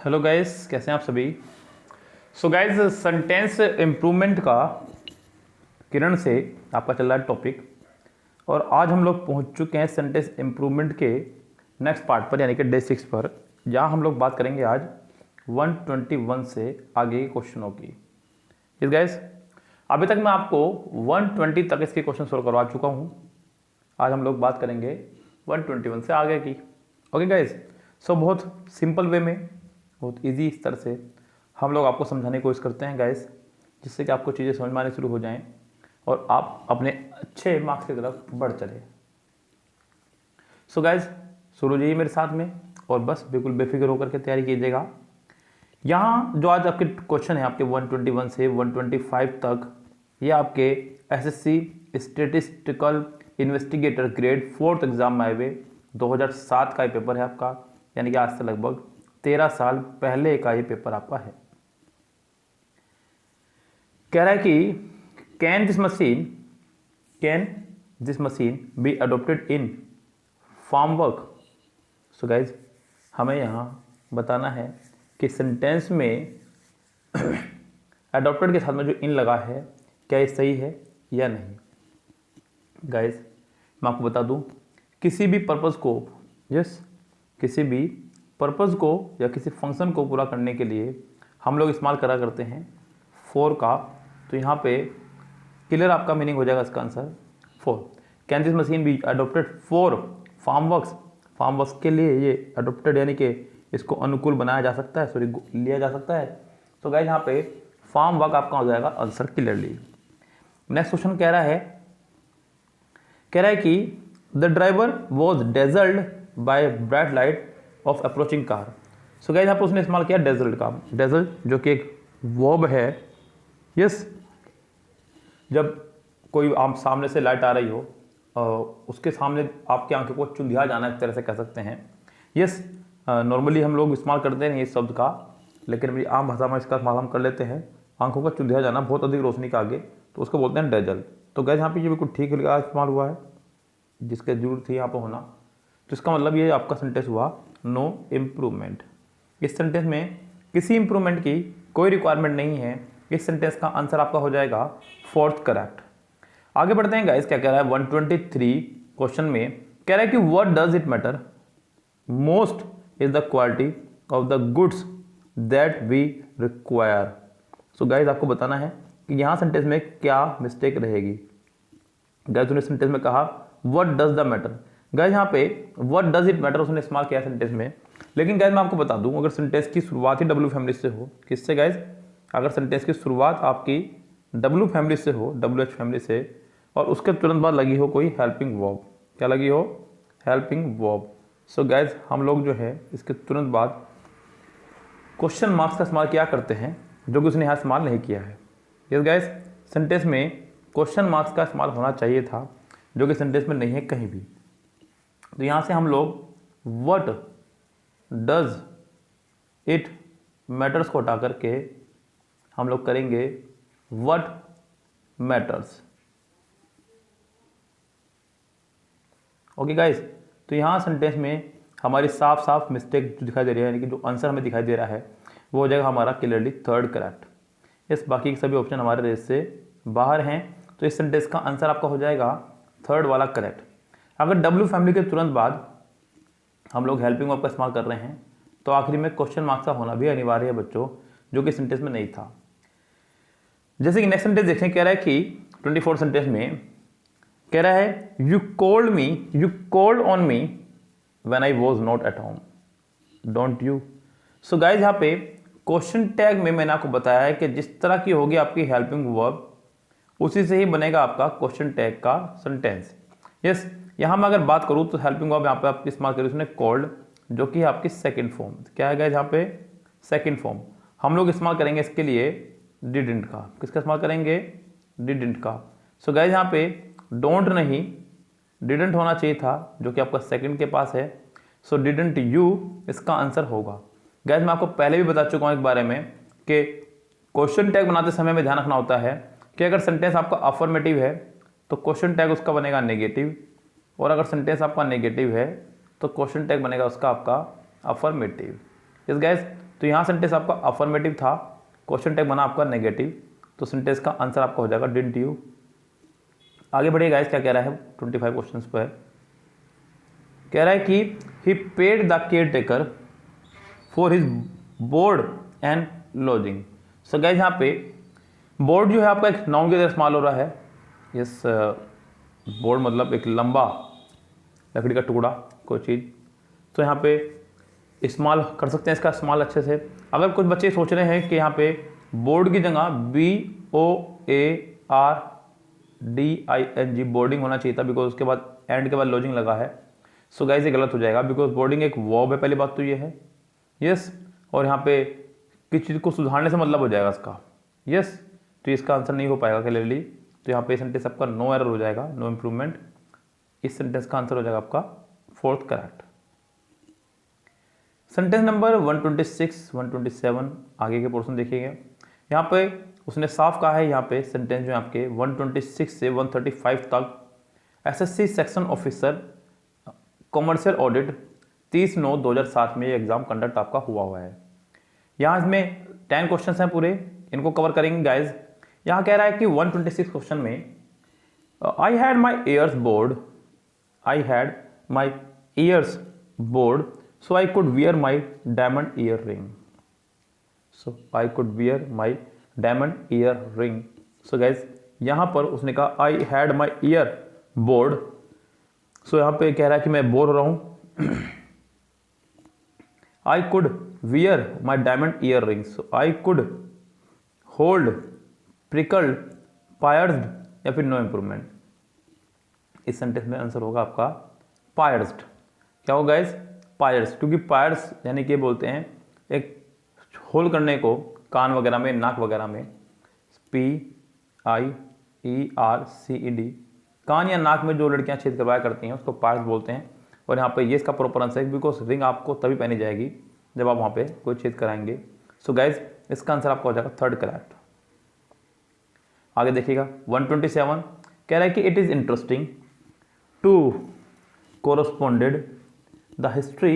Hello guys, कैसे हैं आप सभी। सो गाइस, सेंटेंस इम्प्रूवमेंट का किरण से आपका चल रहा है टॉपिक, और आज हम लोग पहुंच चुके हैं सेंटेंस इम्प्रूवमेंट के नेक्स्ट पार्ट पर, यानी कि डे 6 पर, जहां हम लोग बात करेंगे आज 121 से आगे के क्वेश्चनों की। इस गाइस, अभी तक मैं आपको 120 तक इसके क्वेश्चन सोल्व करवा चुका हूं। आज हम लोग बात करेंगे 121 से आगे की। ओके गाइस, सो बहुत सिंपल वे में, बहुत इजी इस तरह से हम लोग आपको समझाने की कोशिश करते हैं गाइस, जिससे कि आपको चीज़ें समझ में आनी शुरू हो जाएं और आप अपने अच्छे मार्क्स की तरफ बढ़ चले। सो गाइस, शुरू जाइए मेरे साथ में और बस बिल्कुल बेफिक्र होकर के तैयारी कीजिएगा। यहाँ जो आज आपके क्वेश्चन है, आपके 121 से 125 तक, ये आपके SSC statistical investigator grade 4th exam में आए हुए 2007 का ये पेपर है आपका, यानी कि आज से लगभग 13 साल पहले का ये पेपर आपका है। कह रहा है कि can this machine be adopted in farm work. So guys, हमें यहाँ बताना है कि सेंटेंस में अडोप्टेड के साथ में जो इन लगा है, क्या ये सही है या नहीं। गाइज, मैं आपको बता दूं, किसी भी पर्पज़ को किसी भी पर्पज़ को या किसी फंक्शन को पूरा करने के लिए हम लोग इस्तेमाल करा करते हैं फॉर का। तो यहाँ पे क्लियर आपका मीनिंग हो जाएगा इसका answer for. Can this machine be adopted for farm works के लिए ये अडोप्टेड यानी कि इसको अनुकूल बनाया जा सकता है, सॉरी लिया जा सकता है। तो गाइस, यहाँ पे फार्म वर्क आपका हो जाएगा आंसर क्लियरली। नेक्स्ट क्वेश्चन कह रहा है कि the driver was dazzled by bright light of approaching car. So guys, यहाँ पर उसने इस्तेमाल किया डेजल्ड का। डेजल्ड जो कि एक वर्ब है। यस, जब कोई आप सामने से लाइट आ रही हो, उसके सामने आपकी आंखों को चुंधिया जाना, एक तरह से कह सकते हैं। यस, नॉर्मली हम लोग इस्तेमाल करते हैं इस शब्द का, लेकिन मेरी आम भाषा में इसका इस्तेमाल हम कर लेते हैं आंखों का चुंधिया जाना बहुत अधिक रोशनी के आगे, तो उसको बोलते हैं डेजल। तो गाइस, यहाँ पे ये बिल्कुल ठीक इस्तेमाल हुआ है, जिसकी जरूरत थी यहाँ पर होना। तो इसका मतलब ये आपका सेंटेंस हुआ नो इम्प्रूवमेंट। इस सेंटेंस में किसी इम्प्रूवमेंट की कोई रिक्वायरमेंट नहीं है। इस सेंटेंस का आंसर आपका हो जाएगा 4th करेक्ट। आगे बढ़ते हैं गाइस, क्या कह रहा है 123 क्वेश्चन में। कह रहा है कि what does it matter most is the quality of the goods that we require. So guys, आपको बताना है कि यहाँ सेंटेंस में क्या मिस्टेक रहेगी। गाइस, उन्होंने सेंटेंस में कहा what does the matter. Guys, यहाँ पे व्हाट डज इट मैटर उसने इस्तेमाल किया सेंटेंस में, लेकिन गाइस मैं आपको बता दूं, अगर सेंटेंस की शुरुआत ही डब्ल्यू फैमिली से हो, किससे गाइस, अगर सेंटेंस की शुरुआत आपकी डब्ल्यू फैमिली से हो, डब्ल्यू एच फैमिली से, और उसके तुरंत बाद लगी हो कोई हेल्पिंग वर्ब, क्या लगी हो, हेल्पिंग वर्ब। सो गाइस, हम लोग जो है इसके तुरंत बाद क्वेश्चन मार्क्स का इस्तेमाल क्या करते हैं, जो कि उसने यहाँ इस्तेमाल नहीं किया है। यस गाइस, सेंटेंस में क्वेश्चन मार्क्स का इस्तेमाल होना चाहिए था, जो कि सेंटेंस में नहीं है कहीं भी। तो यहाँ से हम लोग व्हाट डज इट मैटर्स को हटा करके हम लोग करेंगे व्हाट मैटर्स। ओके गाइस, तो यहाँ सेंटेंस में हमारी साफ साफ मिस्टेक जो दिखाई दे रही है, यानी कि जो आंसर हमें दिखाई दे रहा है, वो हो जाएगा हमारा क्लियरली 3rd करेक्ट। इस बाकी के सभी ऑप्शन हमारे रेस से बाहर हैं, तो इस सेंटेंस का आंसर आपका हो जाएगा 3rd वाला करेक्ट। अगर डब्ल्यू फैमिली के तुरंत बाद हम लोग हेल्पिंग वर्ब का इस्तेमाल कर रहे हैं, तो आखिरी में क्वेश्चन मार्क्स का होना भी अनिवार्य है बच्चों, जो कि सेंटेंस में नहीं था। जैसे कि नेक्स्ट सेंटेंस देखें, कह रहा है कि 24 सेंटेंस में कह रहा है you called on me when I was not at home, don't you. So guys, यहाँ पे क्वेश्चन टैग में मैंने आपको बताया है कि जिस तरह की होगी आपकी हेल्पिंग वर्ब, उसी से ही बनेगा आपका क्वेश्चन टैग का सेंटेंस। यस, यहाँ मैं अगर बात करूँ तो हेल्पिंग वर्ब यहाँ पे आपकी इस्तेमाल करी उसने कॉल्ड, जो कि आपकी सेकंड फॉर्म। क्या है गाइस, यहाँ पे सेकंड फॉर्म हम लोग इस्तेमाल करेंगे इसके लिए डिडंट का। किसका इस्तेमाल करेंगे, डिडंट का। सो गाइस, यहाँ पे डोंट नहीं डिडंट होना चाहिए था, जो कि आपका सेकंड के पास है। सो डिडंट यू इसका आंसर होगा। गाइस, मैं आपको पहले भी बता चुका हूँ एक बारे में कि क्वेश्चन टैग बनाते समय में ध्यान रखना होता है कि अगर सेंटेंस आपका अफर्मेटिव है तो क्वेश्चन टैग उसका बनेगा नेगेटिव, और अगर सेंटेंस आपका नेगेटिव है तो क्वेश्चन टैग बनेगा उसका आपका अफर्मेटिव। यस गाइस, तो यहाँ सेंटेंस आपका अफर्मेटिव था, क्वेश्चन टैग बना आपका नेगेटिव, तो सेंटेंस का आंसर आपका हो जाएगा डिडंट यू। आगे बढ़िए गाइस, क्या कह रहा है 25 क्वेश्चंस पर कह रहा है कि he paid the care taker for his board and lodging. So guys यहाँ पे बोर्ड जो है आपका एक नाउन की तरह इस्तेमाल हो रहा है। यस, बोर्ड मतलब एक लंबा लकड़ी का टुकड़ा कोई चीज़, तो यहाँ पे इस्तेमाल कर सकते हैं इसका इस्तेमाल अच्छे से। अगर कुछ बच्चे सोच रहे हैं कि यहाँ पे बोर्ड की जगह BOARDING बोर्डिंग होना चाहिए था, बिकॉज उसके बाद एंड के बाद लॉजिंग लगा है। सो गाइस ये गलत हो जाएगा, बिकॉज बोर्डिंग एक वर्ब है, पहली बात तो ये है। यस, और यहाँ पे किसी चीज़ को सुधारने से मतलब हो जाएगा इसका। यस, तो इसका आंसर नहीं हो पाएगा क्लियरली, तो यहाँ पे सेंटेंस आपका नो एरर हो जाएगा, नो इम्प्रूवमेंट। इस सेंटेंस का आंसर हो जाएगा आपका फोर्थ करेक्ट। सेंटेंस नंबर 126, 127 आगे के पोर्शन देखिएगा। यहाँ पे उसने साफ कहा है, यहाँ पे सेंटेंस जो आपके 126 से 135 तक SSC section officer commercial audit 30/9/2007 में ये एग्जाम कंडक्ट आपका हुआ है। यहाँ इसमें 10 क्वेश्चन हैं पूरे, इनको कवर करेंगे गाइज। यहाँ कह रहा है कि 126 क्वेश्चन में I had my years board, so I could wear my diamond earring. So guys यहाँ पर उसने कहा I had my ear bored, so यहाँ पे कह रहा है कि मैं बोर हो रहा हूँ। I could wear my diamond earrings, so I could hold, prickled, pierced या फिर नो इम्प्रूवमेंट। इस सेंटेंस में आंसर होगा आपका pierced। क्या होगा गाइस? पायर्स, क्योंकि पायर्स यानी कि बोलते हैं एक होल करने को कान वगैरह में, नाक वगैरह में, PIERCED, कान या नाक में जो लड़कियां छेद करवाया करती हैं उसको पायर्स बोलते हैं। और यहाँ पे ये इसका प्रॉपर आंसर है, बिकॉज रिंग आपको तभी पहनी जाएगी जब आप वहाँ पे कोई छेद कराएंगे। सो गाइज इसका आंसर आपका हो जाएगा थर्ड करेक्ट। आगे देखिएगा 127 कह रहा है कि it is interesting to corresponded the history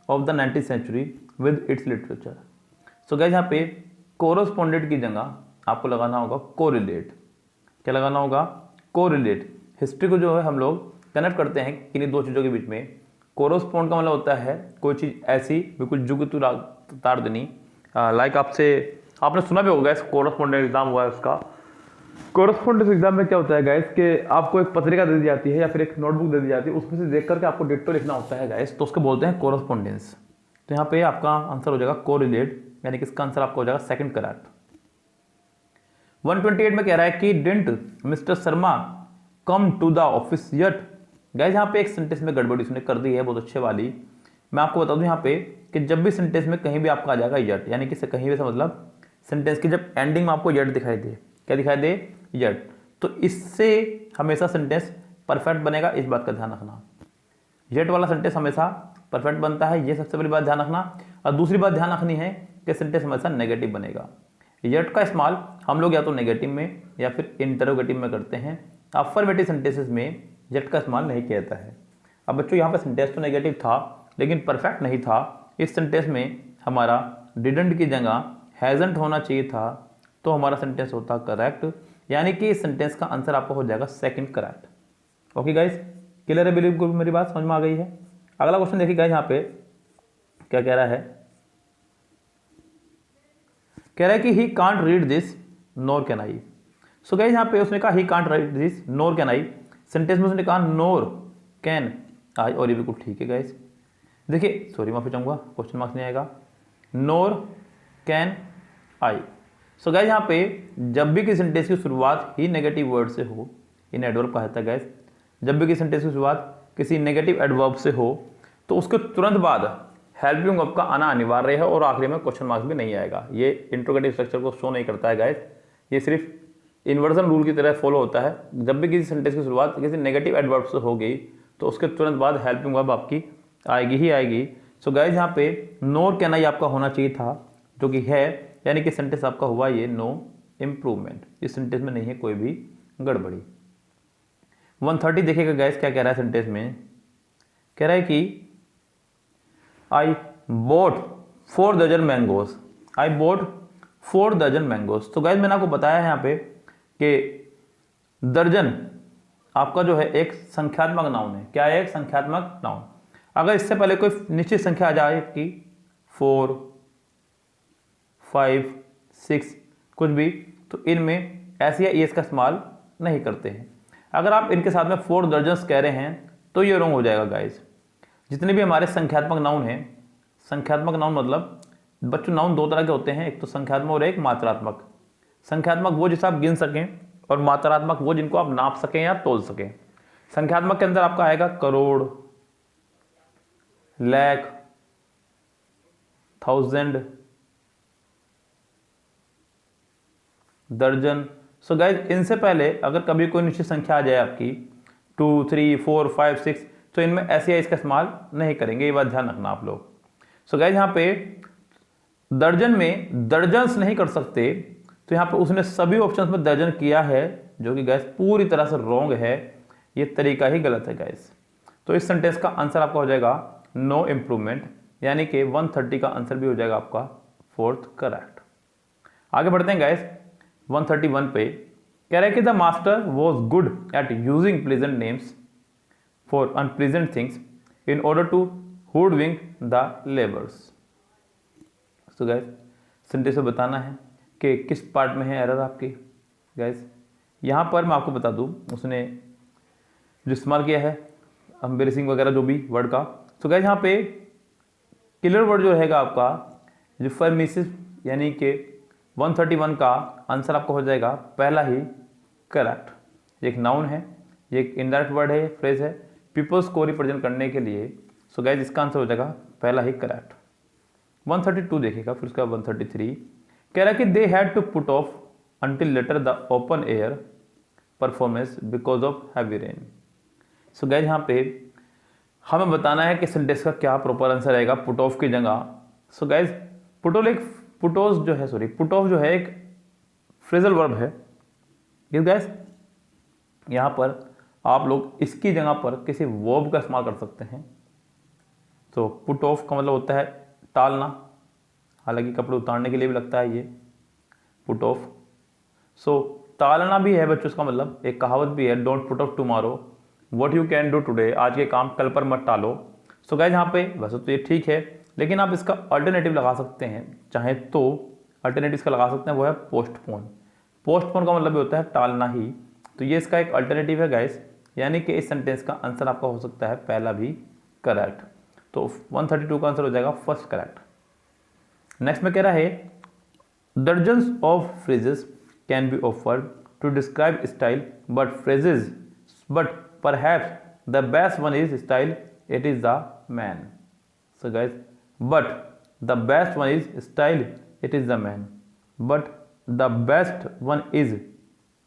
of the 19th century with its literature। so guys यहाँ पे corresponded की जगह आपको लगाना होगा correlate। क्या लगाना होगा? correlate। हिस्ट्री को जो है हम लोग कनेक्ट करते हैं किन्हीं दो चीज़ों के बीच में। correspond का मतलब होता है कोई चीज़ ऐसी बिल्कुल जुगतू तार देनी। लाइक आपने सुना भी होगा correspondent एग्जाम हुआ है उसका। कोरस्पॉन्डेंस एग्जाम में क्या होता है गाइस कि आपको एक पत्रिका दे दी जाती है या फिर एक नोटबुक दे दी जाती है, उसमें से देख करके आपको डिट्टो लिखना होता है गाइस, तो उसको बोलते हैं कोरस्पॉन्डेंस। तो यहाँ पे आपका आंसर हो जाएगा कोरिलेट, यानी कि इसका आंसर आपका हो जाएगा सेकंड करेक्ट। 128 में कह रहा है कि didn't mister Sharma come to the office yet. Guys यहाँ पे एक सेंटेंस में गड़बड़ी उसने कर दी है बहुत अच्छे वाली। मैं आपको बता दूं यहाँ पे कि जब भी सेंटेंस में कहीं भी आपका आ जाएगा येट, यानी कि कहीं भी से मतलब सेंटेंस की जब एंडिंग में आपको येट दिखाई दे, क्या दिखाई दे? येट, तो इससे हमेशा सेंटेंस परफेक्ट बनेगा, इस बात का ध्यान रखना। येट वाला सेंटेंस हमेशा परफेक्ट बनता है, ये सबसे बड़ी बात ध्यान रखना। और दूसरी बात ध्यान रखनी है कि सेंटेंस हमेशा नेगेटिव बनेगा। येट का इस्तेमाल हम लोग या तो नेगेटिव में या फिर इंटरोगेटिव में करते हैं। अफर्मेटिव सेंटेंसेस में येट का इस्तेमाल नहीं किया जाता है। अब बच्चों यहाँ पर सेंटेंस तो नेगेटिव था लेकिन परफेक्ट नहीं था। इस सेंटेंस में हमारा डिडंट की जगह हैजंट होना चाहिए था, तो हमारा सेंटेंस होता करेक्ट, यानी कि इस सेंटेंस का आंसर आपका हो जाएगा second correct. Okay guys, clear है? बिल्कुल मेरी बात समझ में आ गई है। अगला क्वेश्चन देखिए गाइस, यहाँ पे क्या कह रहा है? कह रहा है कि he can't read this NOR can I. So guys यहाँ पे उसने कहा he can't read this NOR can I, sentence में उसने कहा नोर कैन आई, और ये बिल्कुल ठीक है गाइस। देखिए सॉरी माफी चाहूंगा, क्वेश्चन मार्क्स नहीं आएगा, नोर कैन आई। सो गाइस यहाँ पे जब भी किसी सेंटेंस की शुरुआत ही नेगेटिव वर्ड से हो, इन एडवर्ब कहा जाता है गाइस, जब भी किसी सेंटेंस की शुरुआत किसी नेगेटिव एडवर्ब से हो तो उसके तुरंत बाद हेल्पिंग वर्ब का आना अनिवार्य है और आखिरी में क्वेश्चन मार्क्स भी नहीं आएगा। ये इंट्रोगेटिव स्ट्रक्चर को शो नहीं करता है गाइस, ये सिर्फ इन्वर्जन रूल की तरह फॉलो होता है। जब भी किसी सेंटेंस की शुरुआत किसी नेगेटिव एडवर्ब से हो गई तो उसके तुरंत बाद हेल्पिंग वर्ब आपकी आएगी ही आएगी। सो गाइस यहाँ पे नोर कैन आई आपका होना चाहिए था, जो कि है, यानी कि सेंटेंस आपका हुआ ये नो इम्प्रूवमेंट। इस सेंटेंस में नहीं है कोई भी गड़बड़ी। 130 देखिएगा गाइस क्या कह रहा है सेंटेंस में। कह रहा है कि आई बोट 4 डजन मैंगोज, आई बोट 4 डजन मैंगोज। तो गाइज मैंने आपको बताया है यहाँ पे कि दर्जन आपका जो है एक संख्यात्मक नाउन है। क्या है? एक संख्यात्मक नाउन। अगर इससे पहले कोई निश्चित संख्या आ जाए कि 4, 5, 6 कुछ भी, तो इनमें ऐसी या एस का इस्तेमाल नहीं करते हैं। अगर आप इनके साथ में 4 दर्जन्स कह रहे हैं तो ये रॉन्ग हो जाएगा गाइज। जितने भी हमारे संख्यात्मक नाउन हैं, संख्यात्मक नाउन मतलब बच्चों नाउन दो तरह के होते हैं, एक तो संख्यात्मक और एक मात्रात्मक। संख्यात्मक वो जिसे आप गिन सकें और मात्रात्मक वो जिनको आप नाप सकें या तोल सकें। संख्यात्मक के अंदर आपका आएगा करोड़, लाख, 1000, दर्जन। सो गाइज इनसे पहले अगर कभी कोई निश्चित संख्या आ जाए आपकी 2, 3, 4, 5, 6, तो इनमें ऐसे या इसका इस्तेमाल नहीं करेंगे, ये बात ध्यान रखना आप लोग। सो गाइज यहाँ पे दर्जन में दर्जन्स नहीं कर सकते, तो यहाँ पे उसने सभी ऑप्शंस में दर्जन किया है, जो कि गाइज पूरी तरह से रॉन्ग है। ये तरीका ही गलत है गाइज। तो इस सेंटेंस का आंसर आपका हो जाएगा नो इम्प्रूवमेंट, यानी कि 130 का आंसर भी हो जाएगा आपका 4th करेक्ट। आगे बढ़ते हैं गाइज 131 पे। कह रहे हैं कि the master was good at using pleasant names for unpleasant things in order to hoodwink the labours. तो गाइज सेंटेंस में बताना है कि किस पार्ट में है एरर आपकी। गाइज यहाँ पर मैं आपको बता दूँ, उसने जो इस्तेमाल किया है एम्बेरसिंग वगैरह जो भी वर्ड का। तो गाइज यहाँ पे किलर वर्ड जो रहेगा आपका रिफर्मिसिव, यानी कि 131 का आंसर आपको हो जाएगा पहला ही करेक्ट। एक नाउन है, ये एक इनडायरेक्ट वर्ड है, फ्रेज है पीपल्स को रिप्रेजेंट करने के लिए। सो गाइज इसका आंसर हो जाएगा पहला ही करेक्ट। 132 देखिएगा, फिर उसका 133 कह रहा है कि they had to put off until later the open air performance because of heavy rain. So guys यहाँ पे हमें बताना है कि सेंटेंस का क्या प्रॉपर आंसर आएगा पुट ऑफ की जगह। सो गाइज पुट ऑफ जो है एक फ्रेजल वर्ब है। गाइज यहाँ पर आप लोग इसकी जगह पर किसी वर्ब का इस्तेमाल कर सकते हैं। तो पुट ऑफ का मतलब होता है टालना, हालांकि कपड़े उतारने के लिए भी लगता है ये पुट ऑफ। सो टालना भी है बच्चों, इसका मतलब एक कहावत भी है, don't put off tomorrow what you can do today, आज के काम कल पर मत टालो। सो गाइस यहाँ पे वैसे तो ये ठीक है, लेकिन आप इसका अल्टरनेटिव लगा सकते हैं, चाहे तो अल्टरनेटिव इसका लगा सकते हैं, वो है पोस्टपोन। पोस्टपोन का मतलब भी होता है टालना ही, तो ये इसका एक अल्टरनेटिव है गाइस, यानी कि इस सेंटेंस का आंसर आपका हो सकता है पहला भी करेक्ट। तो 132 का आंसर हो जाएगा फर्स्ट करेक्ट। नेक्स्ट में कह रहा है dozens of phrases can be offered to describe style but perhaps the best one is style, it is the man. So guys, but the best one is style, it is the man. But the best one is,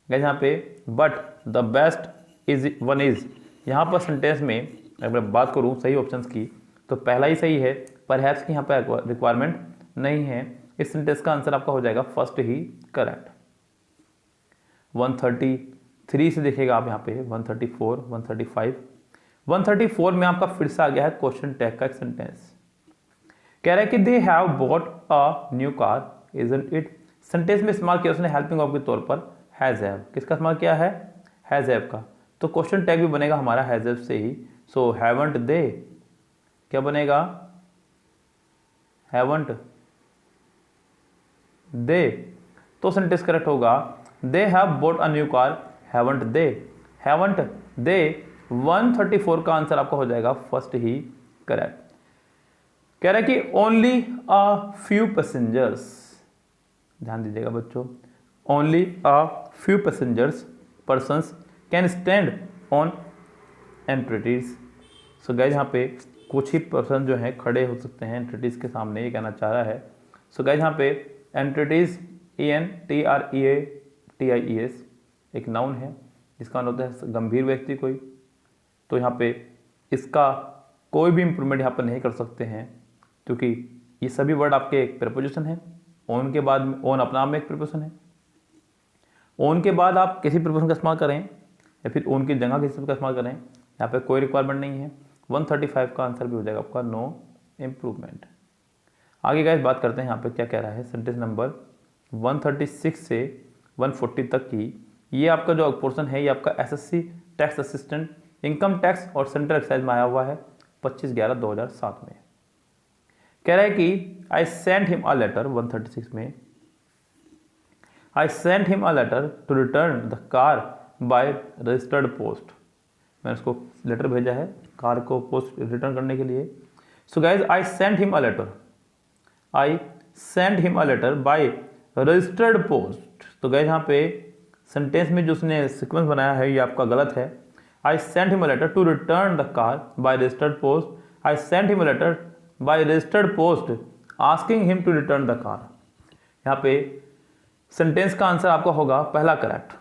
guys यहाँ पे but the best is one is, यहाँ पर sentence में अगर मैं बात करूँ सही ऑप्शंस की तो पहला ही सही है, परहैप्स की यहाँ पे रिक्वायरमेंट नहीं है। इस सेंटेंस का आंसर आपका हो जाएगा फर्स्ट ही करेक्ट। 133 से देखिएगा आप यहाँ पे 134, 135, 134 में आपका फिर से आ गया है क्वेश्चन टैग का एक सेंटेंस। कह रहा है कि दे have bought a new car isn't it. Sentence में इस्तेमाल किया उसने हेल्पिंग ऑफ के तौर पर हैज हैव। किसका इस्तेमाल किया है? हैज हैव का। तो क्वेश्चन टैग भी बनेगा हमारा हैज हैव से ही। सो हैवंट दे, क्या बनेगा? Haven't they. तो सेंटेंस करेक्ट होगा they have bought a new car, haven't they. Haven't they 134 का आंसर आपका हो जाएगा फर्स्ट ही करेक्ट। कह रहा है कि ओनली अ फ्यू पैसेंजर्स, ध्यान दीजिएगा बच्चों, only a few persons can stand on entities. So guys यहाँ पे कुछ ही पर्सन जो हैं खड़े हो सकते हैं एंटिटीज के सामने, ये कहना चाह रहा है। सो गाइस यहाँ पे एंटिटीज ENTREATIES एक नाउन है जिसका मतलब होता है गंभीर व्यक्ति कोई। तो यहाँ पे इसका कोई भी इंप्रूवमेंट यहाँ पर नहीं कर सकते हैं, क्योंकि ये सभी वर्ड आपके एक प्रीपोजिशन है। ओन के बाद में, ओन अपना आप में एक प्रीपोजिशन है, ओन के बाद आप किसी प्रीपोजिशन का इस्तेमाल करें या फिर ओन की जगह किसी का इस्तेमाल करें, यहाँ पे कोई रिक्वायरमेंट नहीं है। 135 का आंसर भी हो जाएगा आपका नो इम्प्रूवमेंट। आगे गाइस बात करते हैं यहाँ पे क्या कह रहा है, सेंटेंस नंबर 136 से 140 तक की। ये आपका जो पोर्शन है ये आपका SSC tax assistant income tax और सेंट्रल एक्साइज में आया हुआ है 25/11/2007 में। कह रहा है कि I sent him a letter 136 में, I sent him a letter to return the car by registered post. मैंने उसको लेटर भेजा है कार को पोस्ट रिटर्न करने के लिए। So guys I sent him a letter, I sent him a letter by registered post. तो guys यहाँ पे सेंटेंस में जो उसने सीक्वेंस बनाया है ये आपका गलत है। I sent him a letter to return the car by registered post, I sent him a letter by registered post asking him to return the car. यहाँ पे सेंटेंस का आंसर आपका होगा पहला करेक्ट।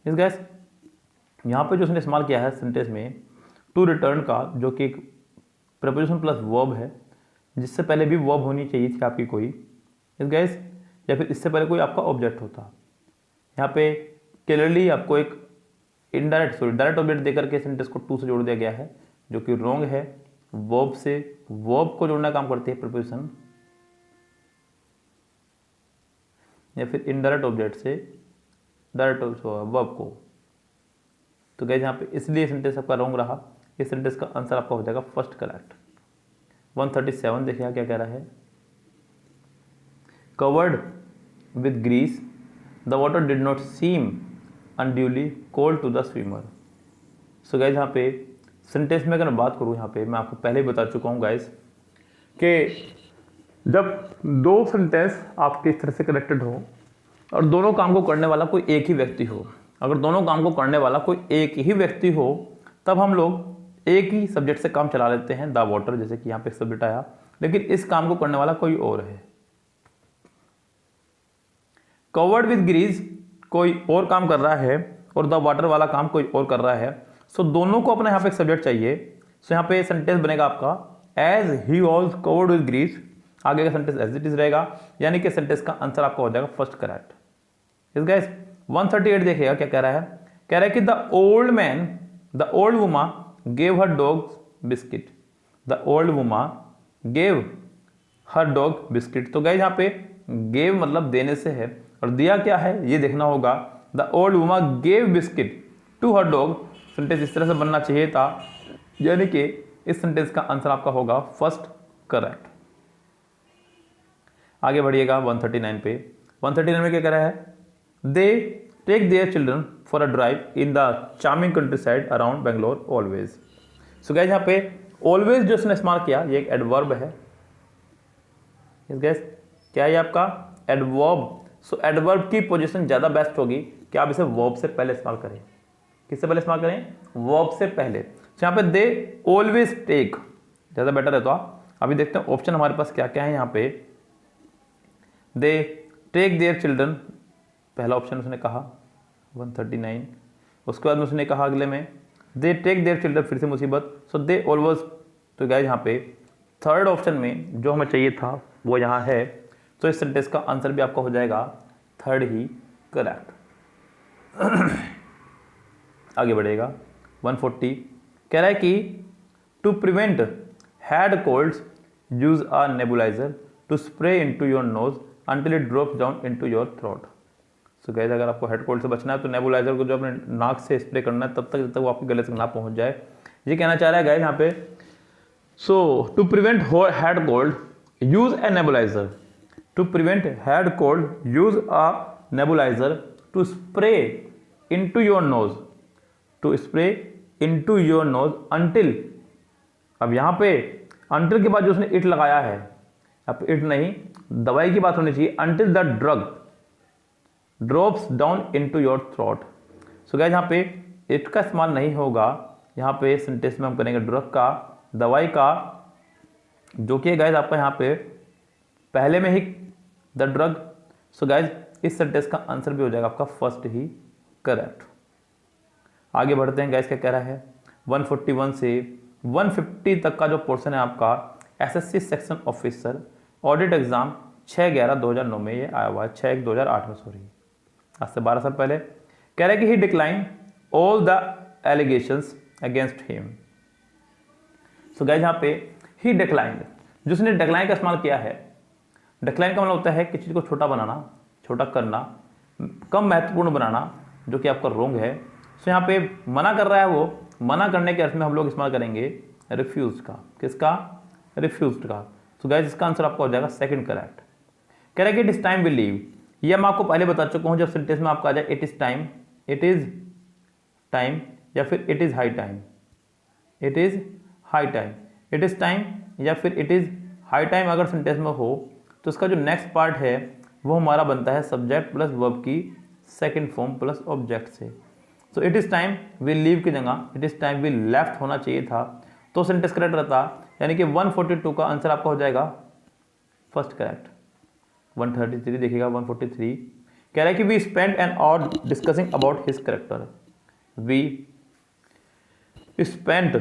इस गैस यहाँ पे जो उसने इस्तेमाल किया है सेंटेंस में टू रिटर्न का, जो कि एक प्रपोजिशन प्लस वर्ब है, जिससे पहले भी वर्ब होनी चाहिए थी आपकी कोई, इस गैस, या फिर इससे पहले कोई आपका ऑब्जेक्ट होता। यहाँ पे क्लियरली आपको एक डायरेक्ट ऑब्जेक्ट देकर के सेंटेंस को टू से जोड़ दिया गया है, जो कि रॉन्ग है। वर्ब से वर्ब को जोड़ना काम करती है प्रपोजिशन, या फिर इनडायरेक्ट ऑब्जेक्ट से डायरेक्ट वर्ब को। तो गाइस यहाँ पे इसलिए सेंटेंस आपका रॉन्ग रहा। इस सेंटेंस का आंसर आपका हो जाएगा फर्स्ट करेक्ट। 137 देखिए क्या कह रहा है, covered with grease the water did not seem unduly cold to the swimmer. So guys यहाँ पे सेंटेंस में अगर मैं बात करूँ, यहाँ पे मैं आपको पहले ही बता चुका हूँ गाइस कि जब दो सेंटेंस आपके इस तरह से कनेक्टेड हो और दोनों काम को करने वाला कोई एक ही व्यक्ति हो, अगर दोनों काम को करने वाला कोई एक ही व्यक्ति हो तब हम लोग एक ही सब्जेक्ट से काम चला लेते हैं, द वाटर, जैसे कि यहाँ पे सब्जेक्ट आया, लेकिन इस काम को करने वाला कोई और है। कवर्ड विद ग्रीस कोई और काम कर रहा है और द वाटर वाला काम कोई और कर रहा है। सो दोनों को अपना यहाँ पे सब्जेक्ट चाहिए। सो यहाँ पे सेंटेंस बनेगा आपका as he was covered with grease, आगे का सेंटेंस एज इट इज रहेगा, यानी कि सेंटेंस का आंसर आपका हो जाएगा फर्स्ट करेक्ट। इस गाइस 138 देखिएगा क्या कह रहा है, कह रहा है कि the old woman gave her dog biscuit, the old woman gave her dog biscuit. तो गाइस यहाँ पे गेव मतलब देने से है और दिया क्या है ये देखना होगा। The old woman gave biscuit to her dog, sentence इस तरह से बनना चाहिए था, यानी कि इस सेंटेंस का आंसर आपका होगा फर्स्ट करेक्ट। आगे बढ़िएगा 139 पे। 139 में क्या कह रहा है, they take their children for a drive in the charming countryside around Bangalore always. So guys यहाँ पे ऑलवेज जो इसने इस्तेमाल किया ये एक एडवर्ब है। इस गाइस क्या है आपका एडवर्ब। सो एडवर्ब की पोजीशन ज़्यादा बेस्ट होगी कि आप इसे वर्ब से पहले इस्तेमाल करें। किससे पहले इस्तेमाल करें, वर्ब से पहले। तो यहाँ पे दे ऑलवेज टेक ज़्यादा बेटर है। तो अभी देखते हैं ऑप्शन हमारे पास क्या क्या है। यहाँ पे दे टेक देयर चिल्ड्रन, पहला ऑप्शन उसने कहा 139। उसके बाद में उसने कहा अगले में दे टेक देयर चिल्ड्रन, फिर से मुसीबत, सो दे ऑलवेज। तो गाइस यहाँ पे थर्ड ऑप्शन में जो हमें चाहिए था वो यहाँ है, तो इस सेंटेंस का आंसर भी आपका हो जाएगा थर्ड ही करेक्ट। आगे बढ़ेगा 140, कह रहा है कि to prevent head colds use a nebuliser to spray into your nose until it drops down into your throat। So guys अगर आपको हेड कोल्ड से बचना है तो नेबुलाइजर को जो अपने नाक से स्प्रे करना है तब तक वो आपके गले तक ना पहुंच जाए, ये कहना चाह रहा है गाइस यहाँ पे। So to prevent head cold use a nebuliser, to prevent head cold use a nebuliser to spray into your nose, to spray into your nose until. अब यहाँ पे अंटिल के बाद जो उसने इट लगाया है, अब इट नहीं, दवाई की बात होनी चाहिए, until the drug drops down into your throat. So guys यहाँ पे इट का इस्तेमाल नहीं होगा, यहाँ पे सेंटेंस में हम करेंगे ड्रग का, दवाई का, जो कि गाइस आपका यहाँ पे पहले में ही द ड्रग। सो गाइस इस सेंटेंस का आंसर भी हो जाएगा आपका फर्स्ट ही करेक्ट। आगे बढ़ते हैं गाइस क्या कह रहा है, 141 से 150 तक का जो पोर्शन है आपका SSC section officer audit exam 6/11/2009 में ये आया हुआ है, 6/1/2008 में, सॉरी आज से 12 साल पहले। कह रहा है कि he decline all the allegations against him. So guys यहाँ पे ही डिक्लाइंड, जिसने डिक्लाइन का इस्तेमाल किया है, डिक्लाइन का मतलब होता है किसी चीज़ को छोटा बनाना, छोटा करना, कम महत्वपूर्ण बनाना, जो कि आपका रोंग है। सो यहाँ पे मना कर रहा है वो, मना करने के अर्थ में हम लोग इस्तेमाल करेंगे रिफ्यूज का। किसका? रिफ्यूज का। सो गाइज इसका आंसर आपका हो जाएगा सेकंड करेक्ट। कह रहा है कि it is time will leave, ये मैं आपको पहले बता चुका हूँ, जब सेंटेंस में आपका आ जाए it is time, it is time, या फिर it is high time, it is high time, it is time या फिर इट इज हाई टाइम अगर सेंटेंस में हो तो इसका जो नेक्स्ट पार्ट है वो हमारा बनता है सब्जेक्ट प्लस वर्ब की सेकंड फॉर्म प्लस ऑब्जेक्ट से। So it is time will leave की जगह it is time will left होना चाहिए था, तो सेंटेंस करेक्ट रहता, यानी कि 142 का आंसर आपका हो जाएगा फर्स्ट करेक्ट। 133 देखिएगा, 143 कह रहा है कि we spend an hour discussing about his character, we spend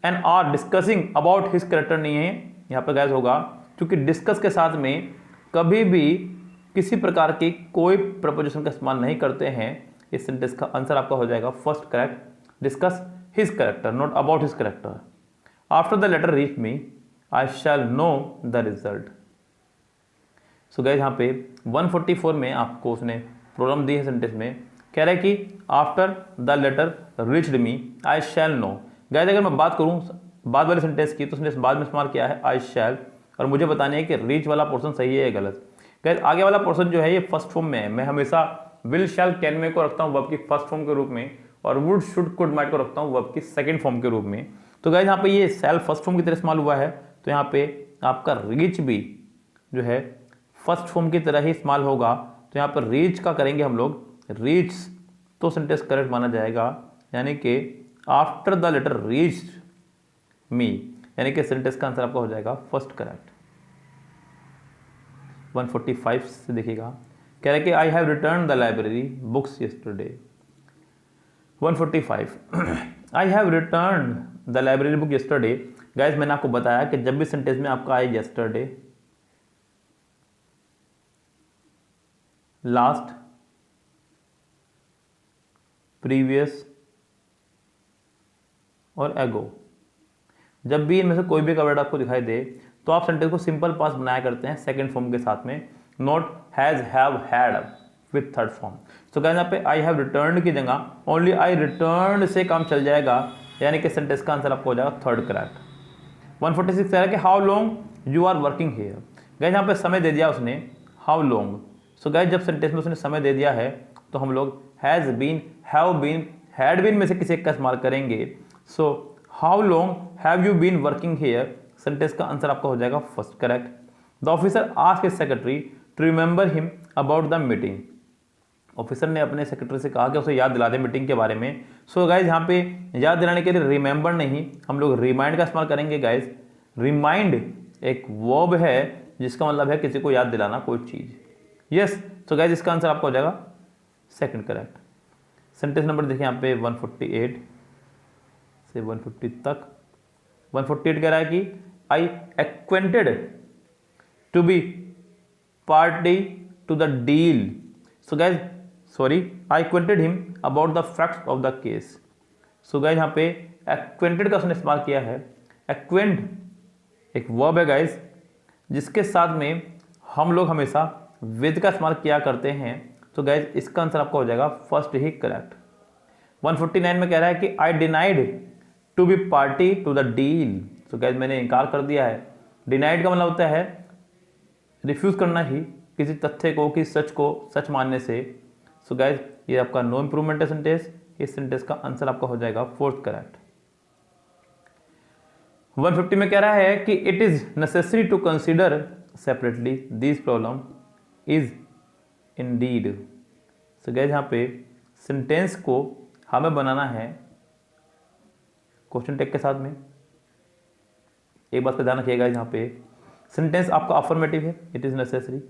an hour discussing about his character नहीं है यहाँ पर गैस होगा, क्योंकि डिस्कस के साथ में कभी भी किसी प्रकार की कोई प्रपोजिशन का इस्तेमाल नहीं करते हैं। इस सेंटेंस का आंसर आपका हो जाएगा first correct, discuss his character not about his character. After the letter reach me I shall know the result. So guys यहाँ पे 144 में आपको उसने प्रॉब्लम दी है सेंटेंस में, कह रहा है कि after the letter reached me I shall know. Guys अगर मैं बात करूँ बाद वाले सेंटेंस की तो उसने बाद में इस्तेमाल किया है आई शैल, और मुझे बताना है कि रीच वाला पोर्शन सही है या गलत। गाइस आगे वाला पोर्शन जो है ये फर्स्ट फॉर्म में है, मैं हमेशा विल शैल कैन में को रखता हूँ वर्ब की फर्स्ट फॉर्म के रूप में, और वुड शुड कुड माइट को रखता हूँ वर्ब की सेकंड फॉर्म के रूप में। तो गाइस यहाँ पे ये शैल फर्स्ट फॉर्म की तरह इस्तेमाल हुआ है, तो यहाँ पे आपका रीच भी जो है फर्स्ट फॉर्म की तरह ही इस्तेमाल होगा, तो यहाँ पर रीच का करेंगे हम लोग रीच, तो सेंटेंस करेक्ट माना जाएगा, यानी कि after the letter reach me, यानी कि सेंटेंस का आंसर आपका हो जाएगा फर्स्ट करेक्ट। 145 से देखिएगा, कह रहा है कि I have return the library books yesterday. 145 I have return the library book yesterday. Guys मैंने आपको बताया कि जब भी सेंटेंस में आपका आए यस्टरडे, लास्ट, प्रीवियस और एगो, जब भी इनमें से कोई भी वर्ड आपको दिखाई दे तो आप सेंटेंस को सिंपल पास्ट बनाया करते हैं सेकंड फॉर्म के साथ में, not has, have, had with third form. तो गाइस यहाँ पे आई हैव रिटर्न की जगह ओनली आई रिटर्न से काम चल जाएगा, यानी कि सेंटेंस का आंसर आपको हो जाएगा थर्ड करेक्ट। 146 कह रहा है कि how long you are working here. Guys यहाँ पे समय दे दिया उसने, हाउ लॉन्ग। सो गाइस जब सेंटेंस में उसने समय दे दिया है तो हम लोग has been, have been, had been में से किसी एक का इस्तेमाल करेंगे। So how long have you been working here, sentence का आंसर आपका हो जाएगा first correct. The officer asked his secretary to remember him about the meeting. Officer ने अपने सेक्रेटरी से कहा कि उसे याद दिला दे मीटिंग के बारे में। सो गाइज यहाँ पे याद दिलाने के लिए रिमेंबर नहीं, हम लोग रिमाइंड का इस्तेमाल करेंगे। गाइज रिमाइंड एक वर्ब है जिसका मतलब है किसी को याद दिलाना कोई चीज़। यस, तो गाइज इसका आंसर आपका हो जाएगा सेकंड करेक्ट। सेंटेंस नंबर देखिए यहाँ पे 148 से 150 तक। 148 कह रहा है कि I acquainted to be party to the deal. So guys sorry, I acquainted him about the facts of the case. So guys यहाँ पे एक्वेंटेड का उसने इस्तेमाल किया है। एक्वेंट एक वर्ब है गाइज जिसके साथ में हम लोग हमेशा विद का इस्तेमाल किया करते हैं। तो गाइज इसका आंसर आपका हो जाएगा फर्स्ट ही करेक्ट। 149 में कह रहा है कि I denied to be party to the deal. तो गाइज मैंने इनकार कर दिया है। डिनाइड का मतलब होता है रिफ्यूज करना ही किसी तथ्य को, किसी सच को सच मानने से। सो गाइज ये आपका नो इंप्रूवमेंट है सेंटेंस, इस सेंटेंस का आंसर आपका हो जाएगा फोर्थ करेक्ट। 150 में कह रहा है कि it is necessary to consider separately this problem is indeed. So guys यहाँ पे सेंटेंस को हमें बनाना है क्वेश्चन टैग के साथ में। एक बात का ध्यान रखिएगा, यहाँ पे सेंटेंस आपका अफर्मेटिव है, इट इज़ नेसेसरी।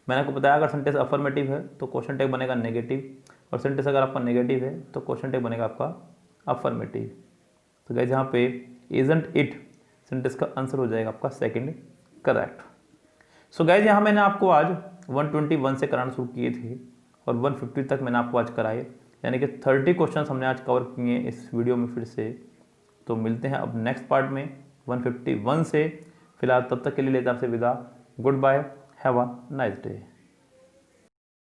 मैंने आपको बताया अगर सेंटेंस अफर्मेटिव है तो क्वेश्चन टैग बनेगा नेगेटिव, और सेंटेंस अगर आपका नेगेटिव है तो क्वेश्चन टैग बनेगा आपका अफर्मेटिव। तो गाइस यहाँ पे इजंट इट सेंटेंस का आंसर हो जाएगा आपका सेकंड करेक्ट। सो गाइस यहाँ मैंने आपको आज 121 से कराना शुरू किए थे और 150 तक मैंने आपको आज कराए, यानी कि 30 क्वेश्चन हमने आज कवर किए इस वीडियो में फिर से। तो मिलते हैं अब नेक्स्ट पार्ट में 151 से। फिलहाल तब तक के लिए लेता आपसे विदा। Goodbye, have a nice day.